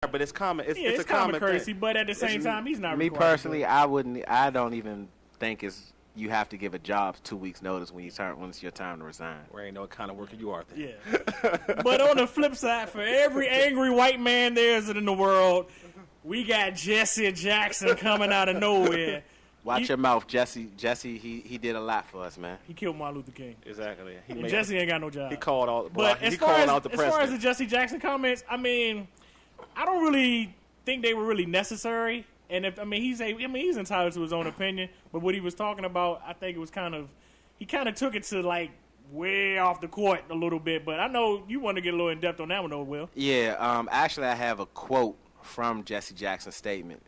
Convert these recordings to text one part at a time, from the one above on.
But it's common. It's a common common courtesy. thing. But at the same time, he's not. Me required to personally, do it. I don't even think you have to give a job 2 weeks notice when it's your time to resign. Where ain't no kind of worker you are. Then. Yeah. But on the flip side, for every angry white man there is in the world, we got Jesse Jackson coming out of nowhere. Watch your mouth, Jesse. Jesse, he did a lot for us, man. He killed Martin Luther King. Exactly. And Jesse ain't got no job. He called out. But He called out the as president. far as the Jesse Jackson comments, I mean, I don't really think they were really necessary. And he's entitled to his own opinion. But what he was talking about, I think it was he kind of took it to like way off the court a little bit. But I know you want to get a little in depth on that one, though, Will. Yeah. Actually, I have a quote from Jesse Jackson's statement,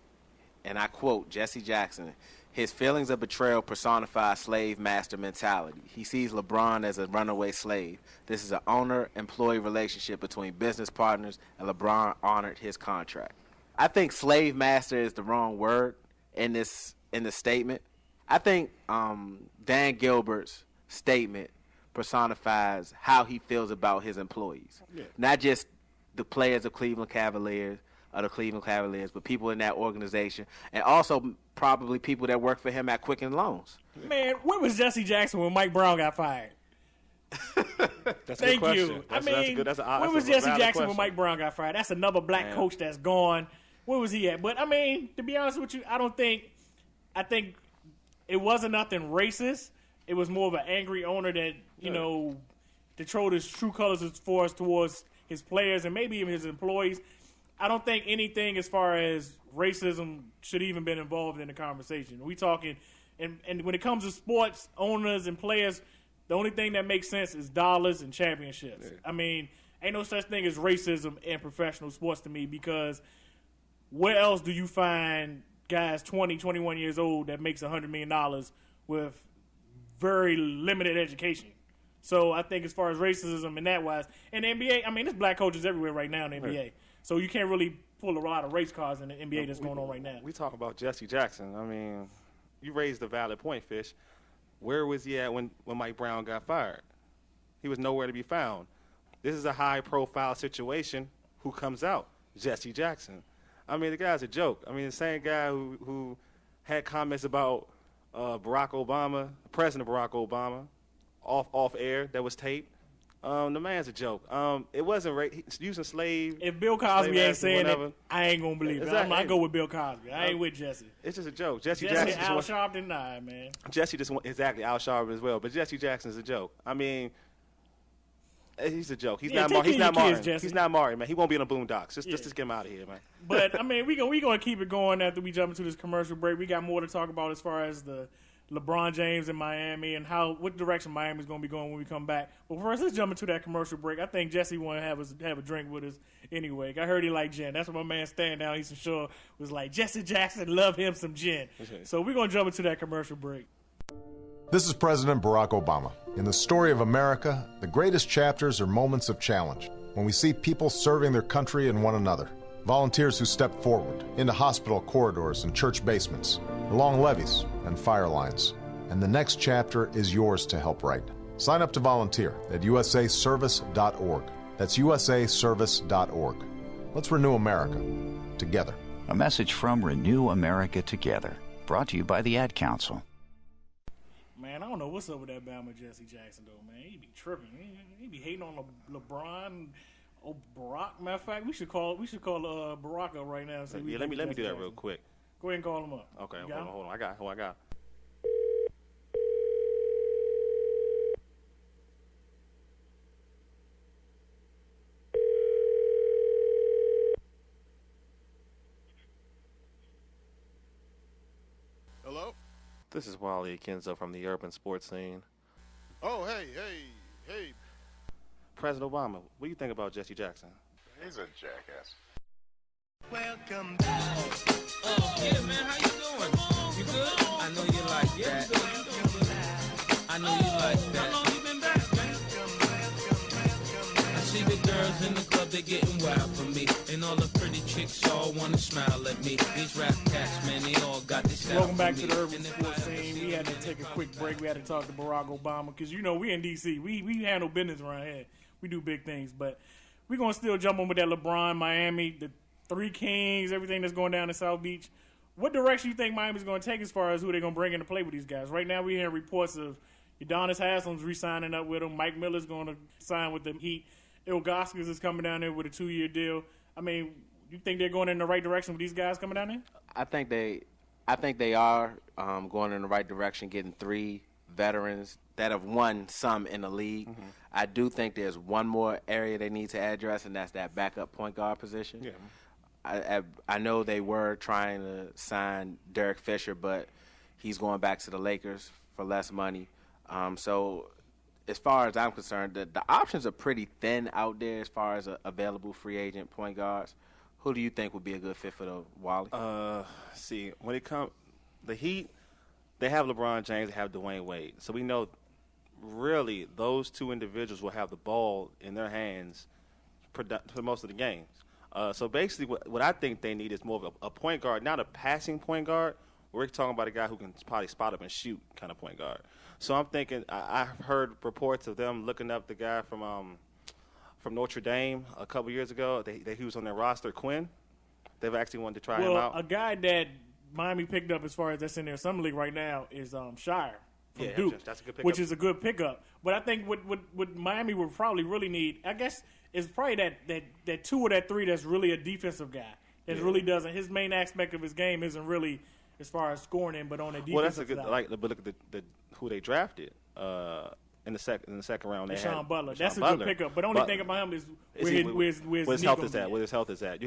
and I quote Jesse Jackson. His feelings of betrayal personify slave master mentality. He sees LeBron as a runaway slave. This is an owner-employee relationship between business partners, and LeBron honored his contract. I think slave master is the wrong word in this statement. I think Dan Gilbert's statement personifies how he feels about his employees, not just the players of Cleveland Cavaliers, but people in that organization, and also probably people that work for him at Quicken Loans. Man, where was Jesse Jackson when Mike Brown got fired? That's a good question. You. Where was Jesse Jackson when Mike Brown got fired? That's another black coach that's gone. Where was he at? But, to be honest with you, I think it wasn't nothing racist. It was more of an angry owner that, that showed his true colors for us towards his players and maybe even his employees. I don't think anything as far as racism should even been involved in the conversation. We talking, and when it comes to sports owners and players, the only thing that makes sense is dollars and championships. Yeah. Ain't no such thing as racism in professional sports to me, because where else do you find guys 20, 21 years old that makes $100 million with very limited education? So I think as far as racism and that wise, and the NBA, there's black coaches everywhere right now in the NBA. Right. So you can't really pull a lot of race cards in the NBA that's going on right now. We talk about Jesse Jackson. You raised a valid point, Fish. Where was he at when Mike Brown got fired? He was nowhere to be found. This is a high-profile situation. Who comes out? Jesse Jackson. The guy's a joke. The same guy who had comments about Barack Obama, President Barack Obama, off air that was taped. The man's a joke. It wasn't using slave. If Bill Cosby ain't saying whatever, it, I ain't gonna believe it. I go with Bill Cosby. I ain't with Jesse. It's just a joke. Jesse Jackson, Al Sharpton, nah, man. Jesse exactly Al Sharpton as well. But Jesse Jackson's a joke. He's a joke. He's not Martin. He's not Martin, man. He won't be in the Boondocks. Just get him out of here, man. But we gonna keep it going after we jump into this commercial break. We got more to talk about as far as the LeBron James in Miami and what direction Miami's going to be going when we come back. But first, let's jump into that commercial break. I think Jesse want to have a drink with us anyway. I heard he liked gin. That's what my man Stan down Eastern Shore was like. Jesse Jackson love him some gin. So we're going to jump into that commercial break. This is President Barack Obama. In the story of America, the greatest chapters are moments of challenge, when we see people serving their country and one another. Volunteers who step forward into hospital corridors and church basements, along levees and fire lines. And the next chapter is yours to help write. Sign up to volunteer at usaservice.org. That's usaservice.org. Let's renew America together. A message from Renew America Together, brought to you by the Ad Council. Man, I don't know what's up with that Bama Jesse Jackson, though, man. He be tripping. He be hating on LeBron. Oh, Barack. Matter of fact, we should call Barack up right now. And say let me do that real quick. Go ahead and call him up. Okay, hold on. I got. Hello? This is Wally Akinzo from the Urban Sports Scene. Oh, hey. President Obama, what do you think about Jesse Jackson? He's a jackass. Welcome back. Oh, yeah, man, how you doing? You good? I know you like that. I know you like that. How long you been back, man? I see the girls in the club, they getting wild for me. And all the pretty chicks all wanna smile at me. These rap cats, man, they all got this style. Welcome back to the Urban Sports Scene. We had to take a quick break. We had to talk to Barack Obama because, we in D.C. We handle business around here. We do big things, but we're going to still jump on with that LeBron, Miami. Three Kings, everything that's going down in South Beach. What direction you think Miami's going to take as far as who they're going to bring in to play with these guys? Right now, we're hearing reports of Udonis Haslam's re-signing up with them. Mike Miller's going to sign with the Heat. Ilgauskas is coming down there with a 2-year deal. I mean, you think they're going in the right direction with these guys coming down there? I think they are going in the right direction, getting 3 veterans that have won some in the league. Mm-hmm. I do think there's one more area they need to address, and that's that backup point guard position. Yeah. I know they were trying to sign Derek Fisher, but he's going back to the Lakers for less money. So as far as I'm concerned, the options are pretty thin out there as far as available free agent point guards. Who do you think would be a good fit for the Wally? See, when it comes the Heat, they have LeBron James, they have Dwayne Wade. So we know really those two individuals will have the ball in their hands for most of the games. So basically what I think they need is more of a point guard, not a passing point guard. We're talking about a guy who can probably spot up and shoot kind of point guard. So I'm thinking I've heard reports of them looking up the guy from Notre Dame a couple years ago. He was on their roster, Quinn. They've actually wanted to try him out. A guy that Miami picked up as far as that's in their summer league right now is Shire from Duke, that's a good pickup. which is a good pickup. But I think what Miami would probably really need, I guess, is probably that 2 or that 3 that's really a defensive guy. That really doesn't. His main aspect of his game isn't really as far as scoring in, but on the defensive well, that's a good. side. But look at the who they drafted in the second round. They Deshaun had Butler. Deshaun That's a Butler. good pickup. But the only thing about him is where his health is at. Where his health is at.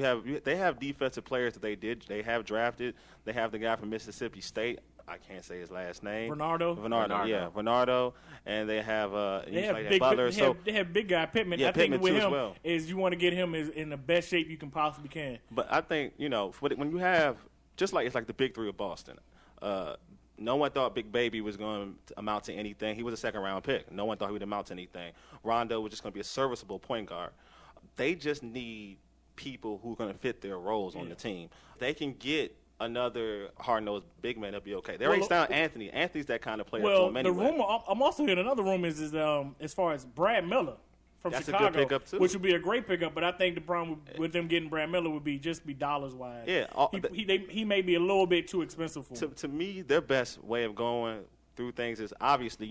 They have defensive players that they have drafted. They have the guy from Mississippi State. I can't say his last name. Bernardo. Yeah, Bernardo. And they have big Butler. They have big guy Pittman. Yeah, I think Pittman with too him as well. is you want to get him in the best shape you can possibly can. But I think when you have just like it's like the big 3 of Boston. No one thought Big Baby was going to amount to anything. He was a second-round pick. No one thought he would amount to anything. Rondo was just going to be a serviceable point guard. They just need people who are going to fit their roles on the team. They can get another hard-nosed big man, that'll be okay. They already signed Anthony. Anthony's that kind of player for him anyway. The rumor, I'm also hearing another rumor is as far as Brad Miller from That's Chicago, a good pickup too. which would be a great pickup. But I think the problem with them getting Brad Miller would be dollars-wise. Yeah. He may be a little bit too expensive for him. To me, their best way of going through things is obviously,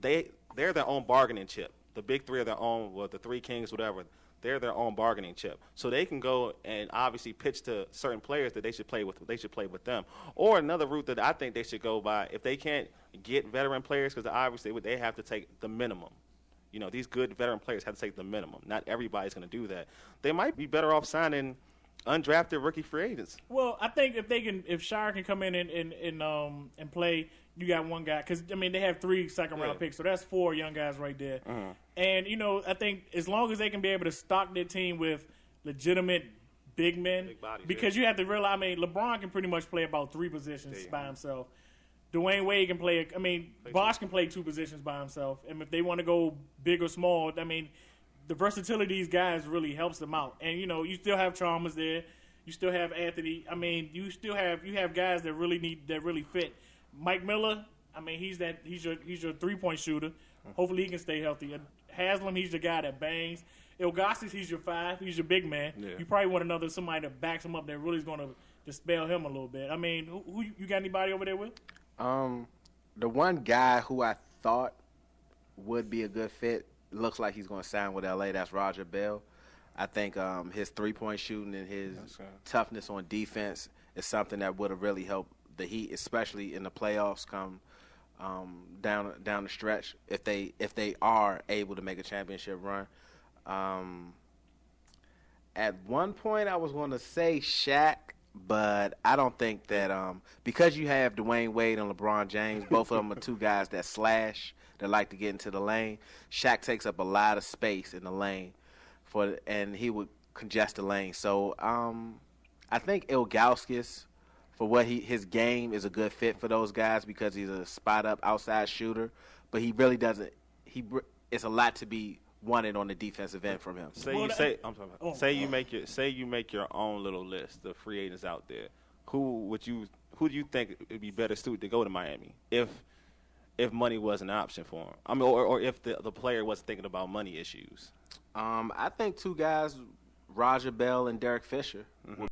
they're their own bargaining chip. The big 3 are their own, the 3 Kings, whatever. They're their own bargaining chip, so they can go and obviously pitch to certain players that they should play with. They should play with them, or another route that I think they should go by if they can't get veteran players, because obviously they have to take the minimum. These good veteran players have to take the minimum. Not everybody's going to do that. They might be better off signing undrafted rookie free agents. Well, I think if Shire can come in and play, you got one guy, because they have 3 second-round picks, so that's 4 young guys right there. Mm-hmm. And I think as long as they can be able to stock their team with legitimate big men, big bodies, because you have to realize, LeBron can pretty much play about 3 positions by himself. Dwayne Wade can play. Bosh can play 2 positions by himself, and if they want to go big or small, the versatility of these guys really helps them out. And you still have Chalmers there, you still have Anthony. You have guys that really fit. Mike Miller, he's your 3-point shooter. Hopefully he can stay healthy. Haslam, he's the guy that bangs. Ilgauskas, he's your 5. He's your big man. Yeah. You probably want somebody that backs him up that really is going to dispel him a little bit. Who you got anybody over there with? The one guy who I thought would be a good fit looks like he's going to sign with LA. That's Roger Bell. I think his 3-point shooting and his toughness on defense is something that would have really helped the Heat, especially in the playoffs come down the stretch, if they are able to make a championship run. At one point, I was going to say Shaq, but I don't think that because you have Dwayne Wade and LeBron James, both of them are 2 guys that slash, that like to get into the lane. Shaq takes up a lot of space in the lane, and he would congest the lane. So I think Ilgauskas, for what his game is a good fit for those guys because he's a spot-up outside shooter, but he really doesn't. It's a lot to be wanted on the defensive end from him. Say you make your own little list of free agents out there. Who do you think would be better suited to go to Miami if money was an option for him? Or if the player wasn't thinking about money issues. I think 2 guys Roger Bell and Derek Fisher were